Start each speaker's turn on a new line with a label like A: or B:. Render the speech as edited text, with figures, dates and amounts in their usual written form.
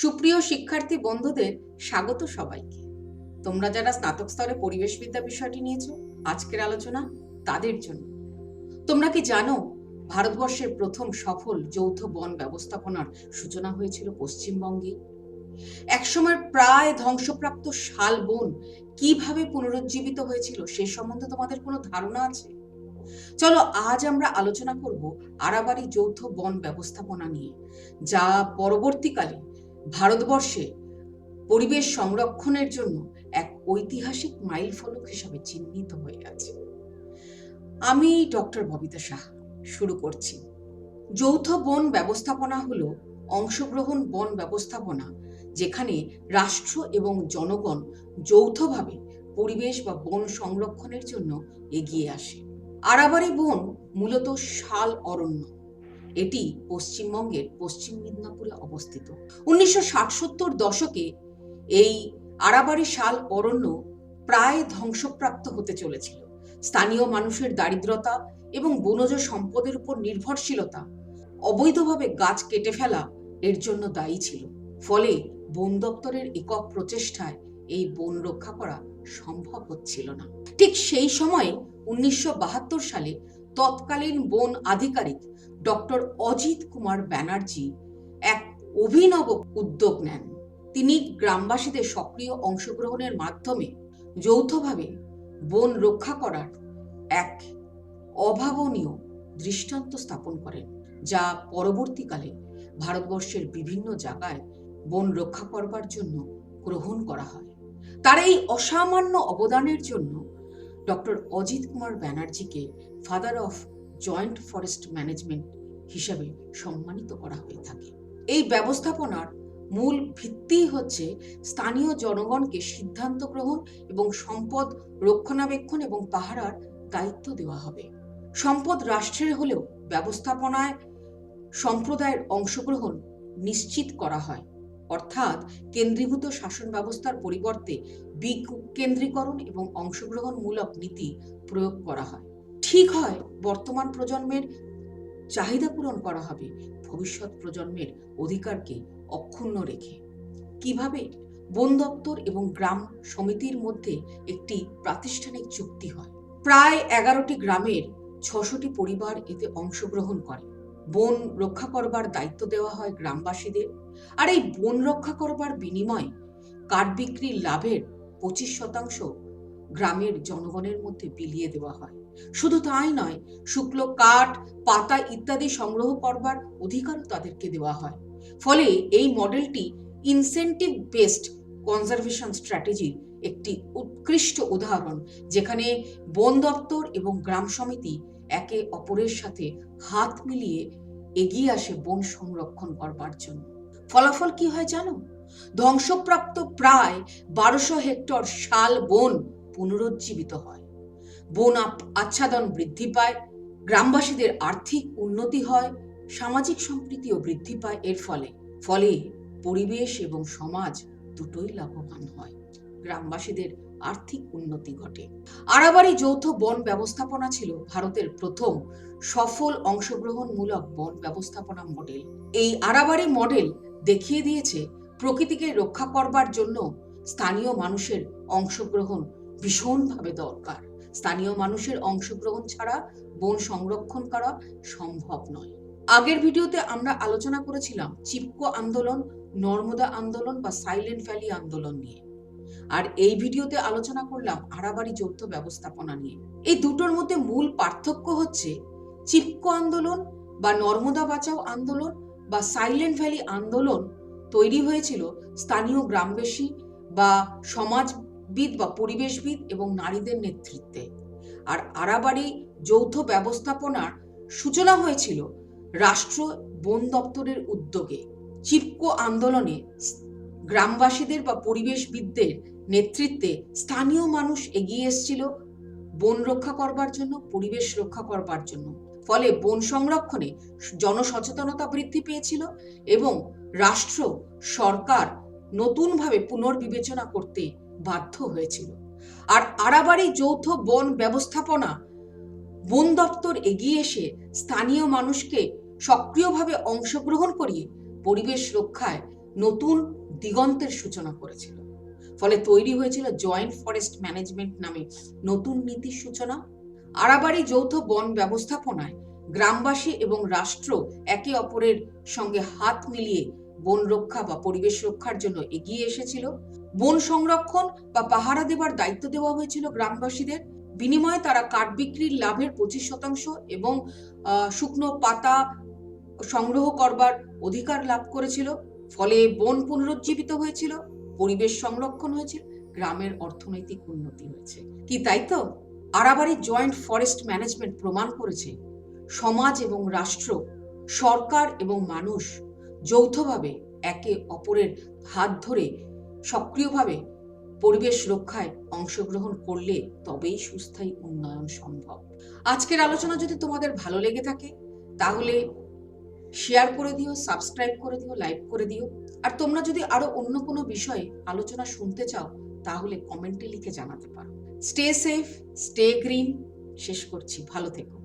A: সুপ্রিয় শিক্ষার্থী বন্ধুদের স্বাগত সবাইকে। তোমরা যারা স্নাতক স্তরে পরিবেশবিদ্যা বিষয়টি নিয়েছো, আজকের আলোচনা তাদের জন্য। তোমরা কি জানো ভারতবর্ষের প্রথম সফল যৌথ বন ব্যবস্থাপনার সূচনা হয়েছিল পশ্চিমবঙ্গে? একসময় প্রায় ধ্বংসপ্রাপ্ত শাল বন কিভাবে পুনরুজ্জীবিত হয়েছিল সে সম্বন্ধে তোমাদের কোনো ধারণা আছে? চলো আজ আমরা আলোচনা করব আরাবারি যৌথ বন ব্যবস্থাপনা নিয়ে, যা পরবর্তীকালে ভারতবর্ষে পরিবেশ সংরক্ষণের জন্য এক ঐতিহাসিক মাইলফলক হিসাবে চিহ্নিত হয়ে আছে। আমি ডক্টর ববিতা সাহা শুরু করছি। যৌথ বন ব্যবস্থাপনা হলো অংশগ্রহণ বন ব্যবস্থাপনা, যেখানে রাষ্ট্র এবং জনগণ যৌথভাবে পরিবেশ বা বন সংরক্ষণের জন্য এগিয়ে আসে। আরাবারি বন মূলত শাল অরণ্য। এটি পশ্চিমবঙ্গের পশ্চিম মিদনাপুরে অবস্থিত। 1960-70 দশকে এই আরাবারি শাল অরণ্য প্রায় ধ্বংসপ্রাপ্ত হতে চলেছিল। স্থানীয় মানুষের দারিদ্রতা এবং বনজ সম্পদের উপর নির্ভরশীলতা, অবৈধভাবে গাছ কেটে ফেলা এর জন্য দায়ী ছিল। ফলে বন দপ্তরের একক প্রচেষ্টায় এই বন রক্ষা করা সম্ভব হচ্ছিল না। ঠিক সেই সময়ে 1972 সালে তৎকালীন বন আধিকারিক ডক্টর অজিত কুমার ব্যানার্জি এক অভিনব উদ্যোগ নেন। তিনি গ্রামবাসীদের সক্রিয় অংশগ্রহণের মাধ্যমে যৌথভাবে বন রক্ষা করার এক অভাবনীয় দৃষ্টান্ত স্থাপন করেন, যা পরবর্তীকালে ভারতবর্ষের বিভিন্ন জায়গায় বন রক্ষা করবার জন্য গ্রহণ করা হয়। তার এই অসামান্য অবদানের জন্য ডক্টর অজিত কুমার ব্যানার্জিকে father of joint forest management হিসাবে সম্মানিত করা হয়ে থাকে। এই ব্যবস্থাপনার মূল ভিত্তি হচ্ছে স্থানীয় জনগণকে সিদ্ধান্ত গ্রহণ এবং সম্পদ রক্ষণাবেক্ষণ এবং পাহারার দায়িত্ব দেওয়া হবে। সম্পদ রাষ্ট্রের হলেও ব্যবস্থাপনায় সম্প্রদায়ের অংশগ্রহণ নিশ্চিত করা হয়, অর্থাৎ কেন্দ্রীভূত শাসন ব্যবস্থার পরিবর্তে বিকেন্দ্রীকরণ এবং অংশগ্রহণমূলক নীতি প্রয়োগ করা হয়। ঠিক হয়, বর্তমান প্রজন্মের চাহিদা পূরণ করা হবে ভবিষ্যৎ প্রজন্মের অধিকারকে অক্ষুণ্ণ রেখে। কিভাবে? বন দপ্তর এবং গ্রাম সমিতির মধ্যে একটি প্রাতিষ্ঠানিক চুক্তি হয়। প্রায় 11টি গ্রামের 600টি পরিবার এতে অংশগ্রহণ করে। বন রক্ষা করবার দায়িত্ব দেওয়া হয় গ্রামবাসীদের, আর এই বন রক্ষা করবার বিনিময়ে কাঠ বিক্রির লাভের 25% গ্রামের জনগণের মধ্যে বিলিয়ে দেওয়া হয়। শুধু তাই নয়, শুকনো কাঠ, পাতা ইত্যাদি সংগ্রহ করবার অধিকারও তাদেরকে দেওয়া হয়। ফলে এই মডেলটি ইনসেন্টিভ বেসড কনজারভেশন স্ট্র্যাটেজির একটি উৎকৃষ্ট উদাহরণ, যেখানে বন দপ্তর এবং গ্রাম সমিতি একে অপরের সাথে হাত মিলিয়ে এগিয়ে আসে বন সংরক্ষণ করবার জন্য। ফলাফল কি হয় জানো? ধ্বংসপ্রাপ্ত প্রায় 1200 হেক্টর শাল বন পুনরুজ্জীবিত হয়। বন আচ্ছাদন বৃদ্ধি পায়, গ্রামবাসীদের আর্থিক উন্নতি হয়, সামাজিক সম্প্রীতিও বৃদ্ধি পায়। এর ফলে পরিবেশ এবং সমাজ দুটোই লাভবান হয়, গ্রামবাসীদের আর্থিক উন্নতি ঘটে। আরাবারি যৌথ বন ব্যবস্থাপনা ছিল ভারতের প্রথম সফল অংশগ্রহণমূলক বন ব্যবস্থাপনা মডেল। এই আরাবারি মডেল দেখিয়ে দিয়েছে প্রকৃতিকে রক্ষা করবার জন্য স্থানীয় মানুষের অংশগ্রহণ ভীষণভাবে দরকার। স্থানীয় মানুষের অংশগ্রহণ ছাড়া বন সংরক্ষণ করা সম্ভব নয়। আগের ভিডিওতে আমরা আলোচনা করেছিলাম চিপকো আন্দোলন, নর্মদা আন্দোলন বা সাইলেন্ট ভ্যালি আন্দোলন নিয়ে, আর এই ভিডিওতে আলোচনা করলাম আরাবারি যৌথ ব্যবস্থাপনা নিয়ে। এই দুটোর মধ্যে মূল পার্থক্য হচ্ছে চিপকো আন্দোলন বা নর্মদা বাঁচাও আন্দোলন বা সাইলেন্ট ভ্যালি আন্দোলন তৈরি হয়েছিল স্থানীয় গ্রামবাসী বা সমাজবিদ বা পরিবেশবিদ এবং নারীদের নেতৃত্বে, আর আরাবারি যৌথ ব্যবস্থাপনার সূচনা হয়েছিল রাষ্ট্র বন দপ্তরের উদ্যোগে। চিপকো আন্দোলনে গ্রামবাসীদের বা পরিবেশবিদদের নেতৃত্বে স্থানীয় মানুষ এগিয়ে এসেছিল বন রক্ষা করবার জন্য, পরিবেশ রক্ষা করবার জন্য। ফলে বন সংরক্ষণে জনসচেতনতা বৃদ্ধি পেয়েছিল এবং রাষ্ট্র সরকার নতুনভাবে পুনর্বিবেচনা করতে বাধ্য হয়েছিল। আর আরাবারি যৌথ বন ব্যবস্থাপনা বন দপ্তর এগিয়ে এসে স্থানীয় মানুষকে সক্রিয়ভাবে অংশগ্রহণ করিয়ে পরিবেশ রক্ষায় নতুন দিগন্তের সূচনা করেছিল। ফলে তৈরি হয়েছিল জয়েন্ট ফরেস্ট ম্যানেজমেন্ট নামে নতুন নীতির সূচনা। আড়াবাড়ি যৌথ বন ব্যবস্থাপনায় গ্রামবাসী এবং রাষ্ট্র একে অপরের সঙ্গে হাত মিলিয়ে বন রক্ষা বা পরিবেশ রক্ষার জন্য এগিয়ে এসেছিল। বন সংরক্ষণ বা পাহারা দেবার দায়িত্ব দেওয়া হয়েছিল গ্রামবাসীদের। বিনিময়ে তারা কাঠ বিক্রির লাভের 25% এবং শুকনো পাতা সংগ্রহ করবার অধিকার লাভ করেছিল। ফলে বন পুনরুজ্জীবিত হয়েছিল, পরিবেশ সংরক্ষণ হয়েছিল, গ্রামের অর্থনৈতিক উন্নতি হয়েছে। কি তাই তো? আড়াবাড়ি জয়েন্ট ফরেস্ট ম্যানেজমেন্ট প্রমাণ করেছে সমাজ এবং রাষ্ট্র, সরকার এবং মানুষ যৌথভাবে একে অপরের হাত ধরে সক্রিয়ভাবে পরিবেশ রক্ষায় অংশগ্রহণ করলে তবেই সুস্থায়ী উন্নয়ন সম্ভব। আজকের আলোচনা যদি তোমাদের ভালো লেগে থাকে তাহলে শেয়ার করে দিও, সাবস্ক্রাইব করে দিও, লাইক করে দিও। আর তোমরা যদি আরো অন্য কোনো বিষয়ে আলোচনা শুনতে চাও তাহলে কমেন্টে লিখে জানাতে পারো। Stay safe, stay green. শেষ করছি, ভালো থেকো।